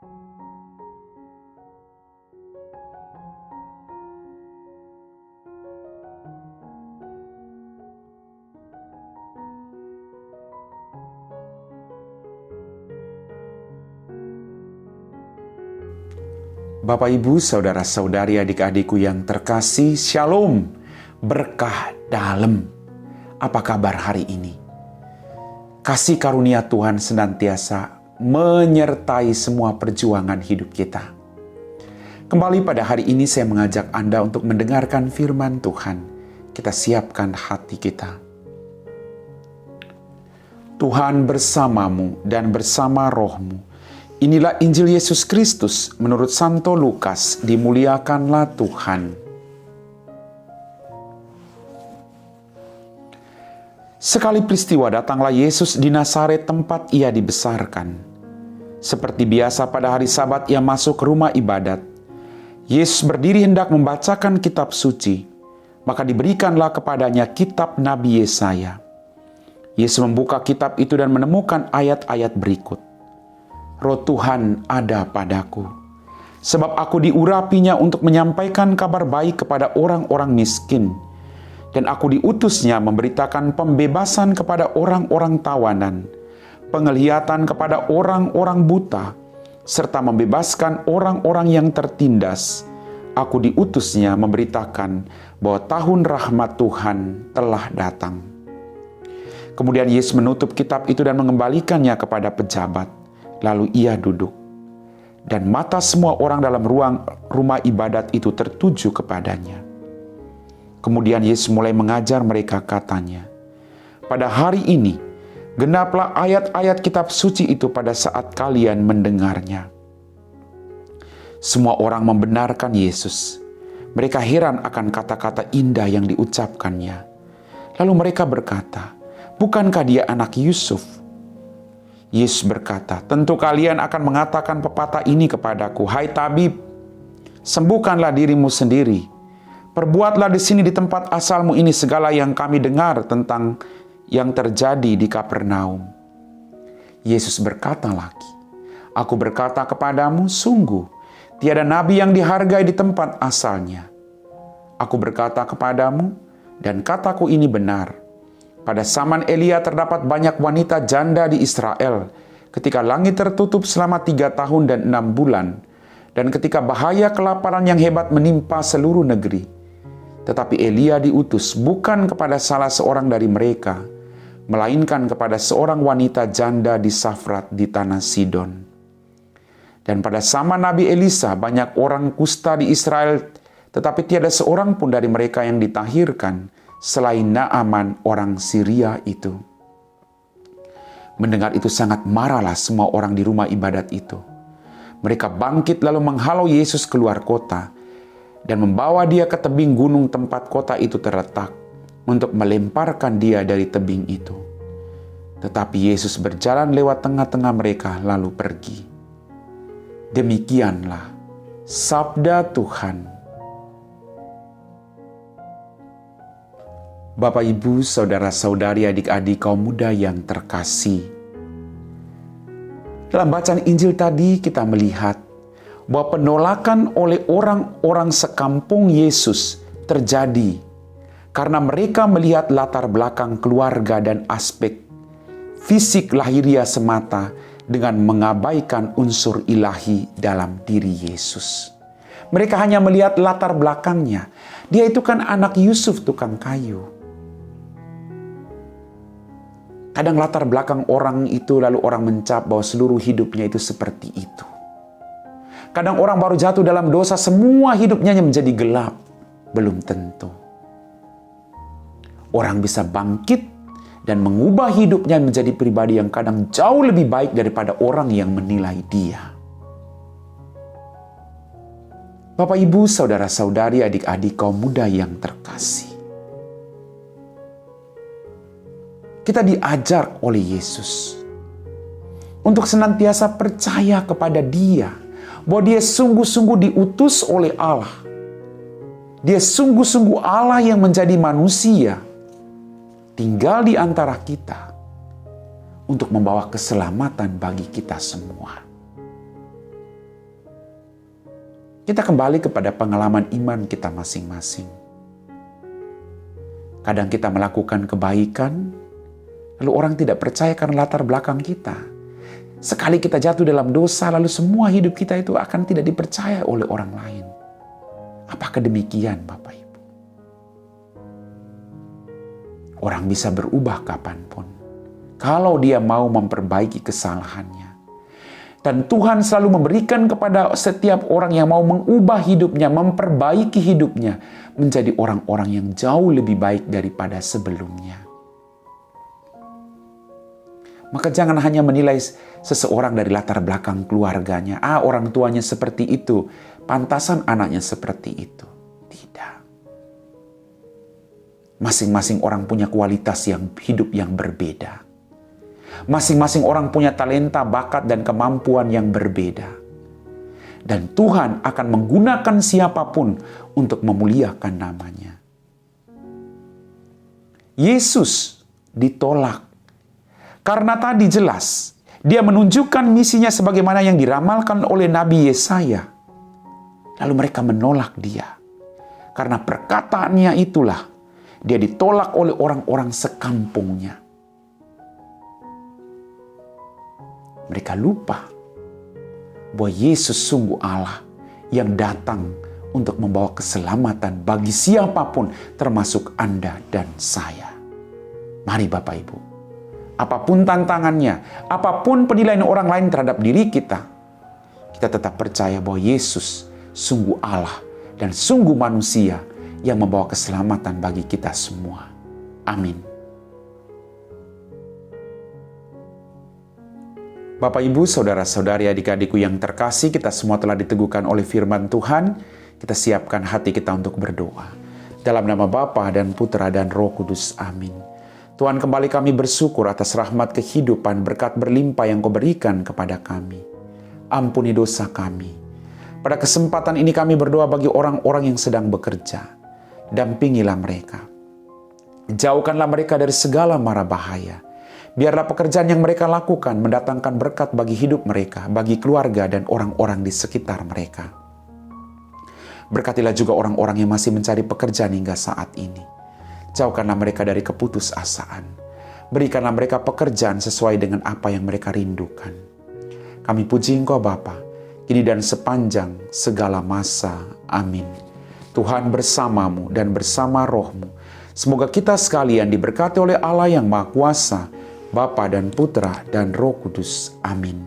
Bapak, Ibu, saudara-saudari, adik-adikku yang terkasih, Shalom, berkah dalam. Apa kabar hari ini? Kasih karunia Tuhan senantiasa menyertai semua perjuangan hidup kita. Kembali pada hari ini saya mengajak Anda untuk mendengarkan firman Tuhan. Kita siapkan hati kita. Tuhan bersamamu dan bersama rohmu. Inilah Injil Yesus Kristus menurut Santo Lukas, dimuliakanlah Tuhan. Sekali peristiwa datanglah Yesus di Nazaret tempat ia dibesarkan. Seperti biasa pada hari Sabat ia masuk ke rumah ibadat. Yesus berdiri hendak membacakan kitab suci, maka diberikanlah kepadanya kitab Nabi Yesaya. Yesus membuka kitab itu dan menemukan ayat-ayat berikut. Roh Tuhan ada padaku, sebab aku diurapinya untuk menyampaikan kabar baik kepada orang-orang miskin, dan aku diutusnya memberitakan pembebasan kepada orang-orang tawanan, penglihatan kepada orang-orang buta, serta membebaskan orang-orang yang tertindas. Aku diutusnya memberitakan bahwa tahun rahmat Tuhan telah datang. Kemudian Yesus menutup kitab itu dan mengembalikannya kepada pejabat. Lalu ia duduk, dan mata semua orang dalam ruang rumah ibadat itu tertuju kepadanya. Kemudian Yesus mulai mengajar mereka, katanya, "Pada hari ini, genaplah ayat-ayat kitab suci itu pada saat kalian mendengarnya." Semua orang membenarkan Yesus. Mereka heran akan kata-kata indah yang diucapkannya. Lalu mereka berkata, "Bukankah dia anak Yusuf?" Yesus berkata, "Tentu kalian akan mengatakan pepatah ini kepadaku, 'Hai tabib, sembuhkanlah dirimu sendiri. Perbuatlah di sini di tempat asalmu ini segala yang kami dengar tentang yang terjadi di Kapernaum.' Yesus berkata lagi, 'Aku berkata kepadamu, sungguh, tiada nabi yang dihargai di tempat asalnya. Aku berkata kepadamu, dan kataku ini benar. Pada zaman Elia terdapat banyak wanita janda di Israel, ketika langit tertutup selama 3 tahun dan 6 bulan, dan ketika bahaya kelaparan yang hebat menimpa seluruh negeri. Tetapi Elia diutus bukan kepada salah seorang dari mereka, melainkan kepada seorang wanita janda di Safrat di tanah Sidon. Dan pada zaman Nabi Elisa banyak orang kusta di Israel, tetapi tiada seorang pun dari mereka yang ditahirkan, selain Naaman orang Syria itu." Mendengar itu sangat marahlah semua orang di rumah ibadat itu. Mereka bangkit lalu menghalau Yesus keluar kota dan membawa dia ke tebing gunung tempat kota itu terletak untuk melemparkan dia dari tebing itu. Tetapi Yesus berjalan lewat tengah-tengah mereka lalu pergi. Demikianlah sabda Tuhan. Bapak, Ibu, saudara-saudari, adik-adik, kaum muda yang terkasih. Dalam bacaan Injil tadi kita melihat bahwa penolakan oleh orang-orang sekampung Yesus terjadi karena mereka melihat latar belakang keluarga dan aspek fisik lahiriah semata dengan mengabaikan unsur ilahi dalam diri Yesus. Mereka hanya melihat latar belakangnya. Dia itu kan anak Yusuf tukang kayu. Kadang latar belakang orang itu lalu orang mencap bahwa seluruh hidupnya itu seperti itu. Kadang orang baru jatuh dalam dosa, semua hidupnya menjadi gelap. Belum tentu. Orang bisa bangkit dan mengubah hidupnya menjadi pribadi yang kadang jauh lebih baik daripada orang yang menilai dia. Bapak, Ibu, saudara-saudari, adik-adik, kaum muda yang terkasih. Kita diajar oleh Yesus untuk senantiasa percaya kepada Dia, bahwa Dia sungguh-sungguh diutus oleh Allah. Dia sungguh-sungguh Allah yang menjadi manusia, tinggal di antara kita untuk membawa keselamatan bagi kita semua. Kita kembali kepada pengalaman iman kita masing-masing. Kadang kita melakukan kebaikan, lalu orang tidak percaya karena latar belakang kita. Sekali kita jatuh dalam dosa, lalu semua hidup kita itu akan tidak dipercaya oleh orang lain. Apakah demikian, Bapak Ibu? Orang bisa berubah kapanpun, kalau dia mau memperbaiki kesalahannya. Dan Tuhan selalu memberikan kepada setiap orang yang mau mengubah hidupnya, memperbaiki hidupnya, menjadi orang-orang yang jauh lebih baik daripada sebelumnya. Maka jangan hanya menilai seseorang dari latar belakang keluarganya. Orang tuanya seperti itu, pantasan anaknya seperti itu. Tidak. Masing-masing orang punya kualitas hidup yang berbeda. Masing-masing orang punya talenta, bakat, dan kemampuan yang berbeda. Dan Tuhan akan menggunakan siapapun untuk memuliakan namanya. Yesus ditolak. Karena tadi jelas, dia menunjukkan misinya sebagaimana yang diramalkan oleh Nabi Yesaya. Lalu mereka menolak dia. Karena perkataannya itulah, dia ditolak oleh orang-orang sekampungnya. Mereka lupa bahwa Yesus sungguh Allah yang datang untuk membawa keselamatan bagi siapapun, termasuk Anda dan saya. Mari Bapak Ibu, apapun tantangannya, apapun penilaian orang lain terhadap diri kita, kita tetap percaya bahwa Yesus sungguh Allah dan sungguh manusia yang membawa keselamatan bagi kita semua. Amin. Bapak, Ibu, saudara-saudari, adik-adikku yang terkasih, kita semua telah diteguhkan oleh firman Tuhan. Kita siapkan hati kita untuk berdoa. Dalam nama Bapa dan Putra dan Roh Kudus. Amin. Tuhan, kembali kami bersyukur atas rahmat kehidupan, berkat berlimpah yang Kau berikan kepada kami. Ampuni dosa kami. Pada kesempatan ini kami berdoa bagi orang-orang yang sedang bekerja. Dampingilah mereka. Jauhkanlah mereka dari segala mara bahaya. Biarlah pekerjaan yang mereka lakukan mendatangkan berkat bagi hidup mereka, bagi keluarga dan orang-orang di sekitar mereka. Berkatilah juga orang-orang yang masih mencari pekerjaan hingga saat ini. Jauhkanlah mereka dari keputusasaan. Berikanlah mereka pekerjaan sesuai dengan apa yang mereka rindukan. Kami puji Engkau Bapa, kini dan sepanjang segala masa. Amin. Tuhan bersamamu dan bersama rohmu. Semoga kita sekalian diberkati oleh Allah yang Maha Kuasa, Bapa dan Putra dan Roh Kudus. Amin.